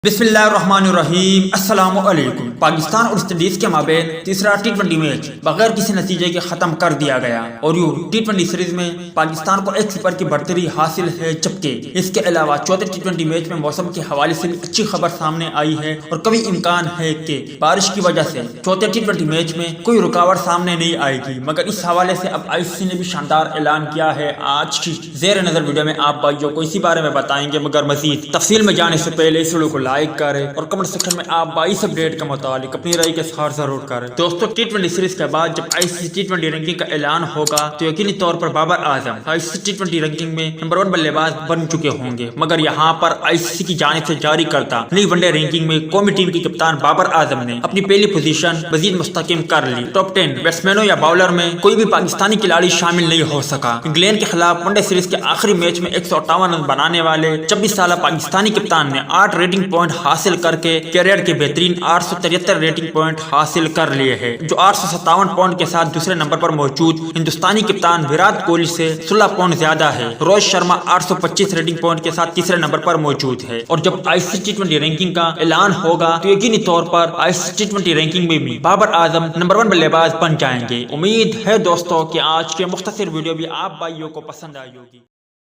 बिस्मिल्लाहिर्रहमानिर्रहीम। अस्सलाम वालेकुम। पाकिस्तान और वेस्ट इंडीज के माबेन तीसरा टी20 मैच बगैर किसी नतीजे के खत्म कर दिया गया और यूं टी20 सीरीज में पाकिस्तान को 1-0 की बढ़तरी हासिल है। जबकि इसके अलावा चौथे टी20 मैच में मौसम के हवाले से भी अच्छी खबर सामने आई है और कभी इम्कान है कि बारिश की वजह से चौथे टी20 मैच में कोई रुकावट सामने नहीं आएगी। मगर इस हवाले से अब ICC ने भी शानदार ऐलान किया है। आज की जेर नजर वीडियो में आप भाइयों को इसी बारे में बताएंगे, मगर मजीद तफसील में जाने से पहले इस वीडियो को लाइक करें और कमेंट सेक्शन में आप 22 अपडेट के मुतालिक अपनी राय के साथ जरूर करें। दोस्तों, टी20 सीरीज के बाद जब ICC टी20 रैंकिंग का ऐलान होगा तो यकीनी तौर पर बाबर आजम ICC टी20 रैंकिंग में नंबर 1 बल्लेबाज बन चुके होंगे। मगर यहाँ पर ICC की जानिब से जारी करता नई वनडे रैंकिंग में कौमी टीम की कप्तान बाबर आजम ने अपनी पहली पोजीशन मजीद मुस्तकिम कर ली। टॉप 10 बैट्समैनों या बॉलर में कोई भी पाकिस्तानी खिलाड़ी शामिल नहीं हो सका। इंग्लैंड के खिलाफ वनडे सीरीज के आखिरी मैच में 158 रन बनाने वाले 26 साल पाकिस्तानी कप्तान ने 8 रेटिंग पॉइंट हासिल करके कैरियर के बेहतरीन 873 रेटिंग पॉइंट हासिल कर लिए हैं, जो 857 पॉइंट के साथ दूसरे नंबर पर मौजूद हिंदुस्तानी कप्तान विराट कोहली से 16 पॉइंट ज्यादा है। रोहित शर्मा 825 रेटिंग पॉइंट के साथ तीसरे नंबर पर मौजूद है। और जब ICC टी20 रैंकिंग का ऐलान होगा तो यकीनी तौर पर ICC टी20 रैंकिंग में भी बाबर आजम नंबर 1 बल्लेबाज बन जाएंगे। उम्मीद है दोस्तों कि आज के मुख्तसर वीडियो भी आप भाइयों को पसंद आई होगी।